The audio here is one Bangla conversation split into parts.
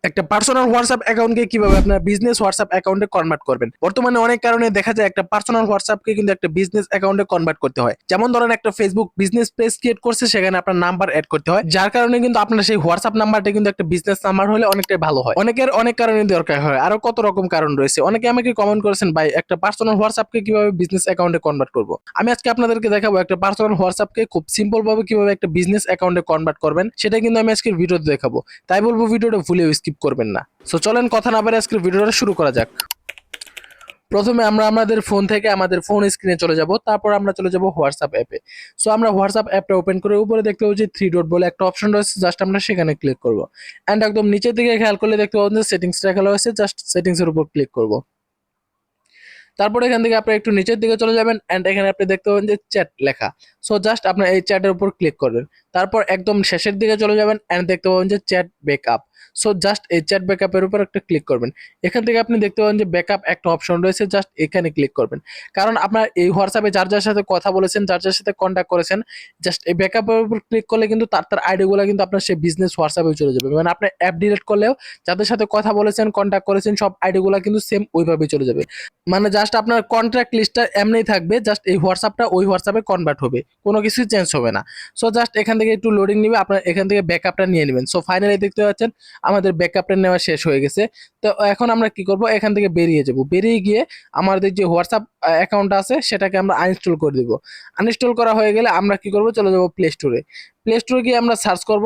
একটা পার্সোনাল হোয়াটসঅ্যাপ অ্যাকাউন্টকে কিভাবে আপনার বিজনেস হোয়াটসঅ্যাপ অ্যাকাউন্টে কনভার্ট করবেন। বর্তমানে অনেক কারণে দেখা যায় একটা পার্সোনাল হোয়াটসঅ্যাপকে কিন্তু একটা বিজনেস অ্যাকাউন্টে কনভার্ট করতে হয়। যেমন ধরেন একটা ফেসবুক বিজনেস পেজ ক্রিয়েট করছে, সেখানে আপনার নাম্বার অ্যাড করতে হয়, যার কারণে কিন্তু আপনার সেই হোয়াটসঅ্যাপ নাম্বারটা কিন্তু একটা বিজনেস নাম্বার হলে অনেকটাই ভালো হয়। অনেকের অনেক কারণে দরকার হয়, আরো কত রকম কারণ রয়েছে। অনেকে আমাকে কমেন্ট করেছেন, ভাই একটা পার্সোনাল হোয়াটসঅ্যাপকে কিভাবে বিজনেস অ্যাকাউন্টে কনভার্ট করব। আমি আজকে আপনাদেরকে দেখাবো একটা পার্সোনাল হোয়াটসঅ্যাপকে খুব সিম্পল ভাবে কিভাবে একটা বিজনেস অ্যাকাউন্টে কনভার্ট করবেন, সেটা কিন্তু আমি আজকের ভিডিওতে দেখাবো। তাই বলবো ভিডিওটা ভুলেও স্কিপ করবেন না। সো চলেন কথা না বাড়িয়ে আজকের ভিডিওটা শুরু করা যাক। প্রথমে আমরা আমাদের ফোন থেকে আমাদের ফোন স্ক্রিনে চলে যাব, তারপর আমরা চলে যাব হোয়াটসঅ্যাপ অ্যাপে। সো আমরা হোয়াটসঅ্যাপ অ্যাপটা ওপেন করে উপরে দেখতে পাবো যে থ্রি ডট বলে একটা অপশন রয়েছে, জাস্ট আমরা সেখানে ক্লিক করব। অ্যান্ড একদম নিচের দিকে খেয়াল করলে দেখতে পাবেন যে সেটিংস লেখা রয়েছে, জাস্ট সেটিংস এর উপর ক্লিক করব। তারপর এখান থেকে আপনি একটু নিচের দিকে চলে যাবেন, অ্যান্ড এখানে আপনি দেখতে পাবেন যে চ্যাট লেখা। সো জাস্ট আপনার এই চ্যাটের উপর ক্লিক করবেন। তারপর একদম শেষের দিকে চলে যাবেন, অ্যান্ড দেখতে পাবেন যে চ্যাট ব্যাকআপ। সো জাস্ট এই চ্যাট ব্যাকআপের উপর একটা ক্লিক করবেন। এখান থেকে আপনি দেখতে পাবেন যে ব্যাকআপ একটা অপশন রয়েছে, জাস্ট এখানে ক্লিক করবেন। কারণ আপনার এই হোয়াটসঅ্যাপে যার যার সাথে কথা বলেছেন, যার যার সাথে কন্ট্যাক্ট করেছেন, জাস্ট এই ব্যাকআপের উপর ক্লিক করলে কিন্তু তার তার আইডিগুলো কিন্তু আপনার সেই বিজনেস হোয়াটসঅ্যাপে চলে যাবে। মানে আপনি অ্যাপ ডিলিট করলেও যাদের সাথে কথা বলেছেন, কন্ট্যাক্ট করেছেন, সব আইডিগুলো কিন্তু সেম ওইভাবেই চলে যাবে। মানে জাস্ট আপনার কন্ট্রাক্ট লিস্টটা এমনিই থাকবে, জাস্ট এই হোয়াটসঅ্যাপটা ওই হোয়াটসঅ্যাপে কনভার্ট হবে, কোনো কিছুই চেঞ্জ হবে না। সো জাস্ট এখান থেকে একটু লোডিং নিবে, আপনার এখান থেকে ব্যাকআপটা নিয়ে নেবেন। সো ফাইনালি দেখতে পাচ্ছেন আমাদের ব্যাকআপটা নেওয়া শেষ হয়ে গেছে। তো এখন আমরা কি করব, এখান থেকে বেরিয়ে যাব। বেরিয়ে গিয়ে আমাদের যে হোয়াটসঅ্যাপ অ্যাকাউন্ট আছে সেটাকে আমরা আনইনস্টল করে দিব। আনইনস্টল করা হয়ে গেলে আমরা কি করব, চলে যাব প্লে স্টোরে। প্লে স্টোরে গিয়ে আমরা সার্চ করব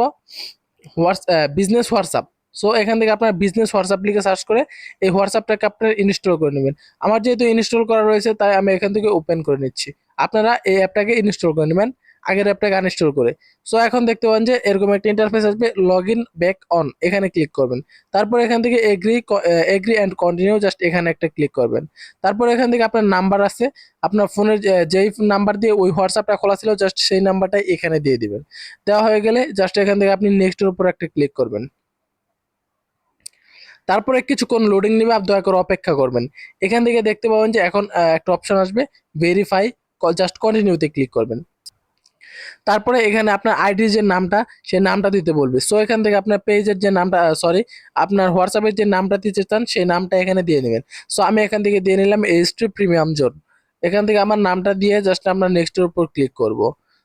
বিজনেস হোয়াটসঅ্যাপ। সো এখান থেকে আপনার বিজনেস হোয়াটসঅ্যাপ লিখে সার্চ করে এই হোয়াটসঅ্যাপটাকে আপনার ইনস্টল করে নেবেন। আমার যেহেতু ইনস্টল করা রয়েছে তাই আমি এখান থেকে ওপেন করে নিচ্ছি। আপনারা এই অ্যাপটাকে ইনস্টল করে নেবেন আগের অ্যাপটাকে আনইনস্টল করে। সো এখন দেখতে পাবেন যে এরকম একটা ইন্টারফেস আসবে, লগ ইন ব্যাক অন, এখানে ক্লিক করবেন। তারপর এখান থেকে এগ্রি অ্যান্ড কন্টিনিউ, জাস্ট এখানে একটা ক্লিক করবেন। তারপর এখান থেকে আপনার নাম্বার আছে, আপনার ফোনের যেই নাম্বার দিয়ে ওই হোয়াটসঅ্যাপটা খোলা ছিল, জাস্ট সেই নাম্বারটাই এখানে দিয়ে দিবেন। দেওয়া হয়ে গেলে জাস্ট এখান থেকে আপনি নেক্সটের উপর একটা ক্লিক করবেন। তারপরে কিছুক্ষণ লোডিং নেবে, আর দয়া করে অপেক্ষা করবেন। এখান থেকে দেখতে পাবেন যে এখন একটা অপশন আসবে ভেরিফাই, জাস্ট কন্টিনিউতে ক্লিক করবেন। তারপরে এখানে আপনার আইডির যে নামটা, সেই নামটা দিতে বলবে। সো এখান থেকে আপনার পেজের যে নামটা, সরি, আপনার হোয়াটসঅ্যাপের যে নামটা দিতে চান সেই নামটা এখানে দিয়ে নেবেন। সো আমি এখান থেকে দিয়ে নিলাম এইচটি প্রিমিয়াম জোন। এখান থেকে আমার নামটা দিয়ে জাস্ট আমরা নেক্সটের উপর ক্লিক করব।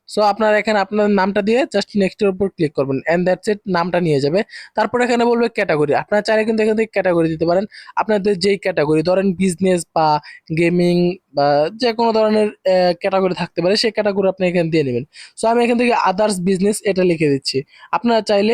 সো আপনার এখানে আপনার নামটা দিয়ে জাস্ট নেক্সটের উপর ক্লিক করবেন, এন্ড দ্যাটস ইট, নামটা নিয়ে যাবে। তারপর এখানে বলবে ক্যাটাগরি, আপনারা চাইলে কিন্তু এখান থেকে ক্যাটাগরি দিতে পারেন। আপনাদের যেই ক্যাটাগরি, ধরেন বিজনেস বা গেমিং বা যে কোনো ধরনের ক্যাটাগরি থাকতে পারে, সেই ক্যাটাগরি আপনি এখানে দিয়ে নেবেন। সো আমি এখান থেকে আদার্স বিজনেস এটা লিখে দিচ্ছি। আপনারা চাইলে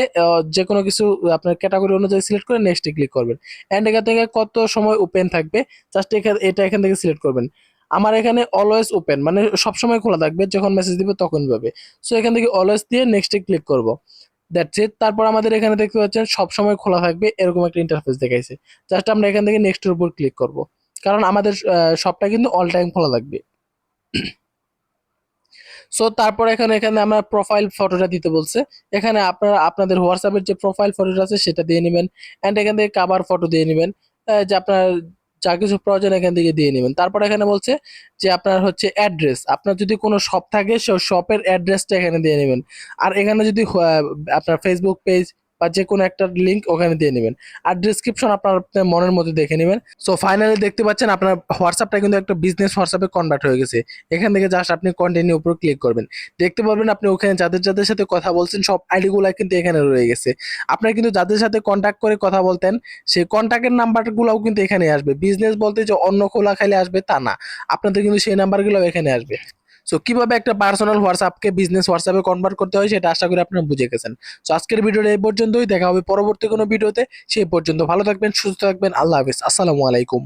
যে কোনো কিছু আপনার ক্যাটাগরি অনুযায়ী সিলেক্ট করে নেক্সটে ক্লিক করবেন। অ্যান্ড এখান থেকে কত সময় ওপেন থাকবে, জাস্ট এটা এখান থেকে সিলেক্ট করবেন। আমার এখানে অলওয়েজ ওপেন, মানে সবসময় খোলা থাকবে, যখন মেসেজ দিবে তখন পাবে। সো এখান থেকে অলওয়েজ দিয়ে নেক্সটে ক্লিক করব। That's it. তারপর আমাদের এখানে দেখতে পাচ্ছেন সবসময় খোলা থাকবে, এরকম একটা ইন্টারফেস দেখাইছে। জাস্ট আমরা এখান থেকে নেক্সটের উপর ক্লিক করব, কারণ আমাদের শপটা কিন্তু অল টাইম খোলা থাকবে। সো তারপর এখানে এখানে আমরা প্রোফাইল ফটোটা দিতে বলছে। এখানে আপনারা আপনাদের হোয়াটসঅ্যাপের যে প্রোফাইল ফটোটা আছে সেটা দিয়ে নেবেন, অ্যান্ড এখান থেকে কাভার ফটো দিয়ে নেবেন। যে আপনার যা কিছু প্রয়োজন এখান থেকে দিয়ে নেবেন। তারপর এখানে বলছে যে আপনার হচ্ছে অ্যাড্রেস, আপনার যদি কোনো শপ থাকে সেই শপের অ্যাড্রেসটা এখানে দিয়ে নেবেন। আর এখানে যদি আপনার ফেসবুক পেজ বা যে কোনো একটা লিঙ্ক ওখানে দিয়ে নেবেন। আর ডিসক্রিপশন আপনার আপনার মনের মতো দেখে নেবেন। সো ফাইনালি দেখতে পাচ্ছেন আপনার হোয়াটসঅ্যাপটা কিন্তু একটা বিজনেস হোয়াটসঅ্যাপে কনভার্ট হয়ে গেছে। এখান থেকে জাস্ট আপনি কন্টিনিউ উপর ক্লিক করবেন। দেখতে পারবেন আপনি ওখানে যাদের যাদের সাথে কথা বলছেন সব আইডিগুলো কিন্তু এখানে রয়ে গেছে। আপনার কিন্তু যাদের সাথে কন্ট্যাক্ট করে কথা বলতেন সেই কন্ট্যাক্টের নাম্বারগুলোও কিন্তু এখানে আসবে। বিজনেস বলতে যে অন্য খোলা খালি আসবে তা না, আপনাদের কিন্তু সেই নাম্বারগুলো এখানে আসবে। সো কিভাবে একটা পার্সোনাল হোয়াটসঅ্যাপকে বিজনেস হোয়াটসঅ্যাপে কনভার্ট করতে হয় সেটা আশা করি আপনারা বুঝে গেছেন। সো আজকের ভিডিওটা এই পর্যন্তই, দেখা হবে পরবর্তী কোনো ভিডিওতে। সেই পর্যন্ত ভালো থাকবেন, সুস্থ থাকবেন, আল্লাহ হাফেজ, আসসালামু আলাইকুম।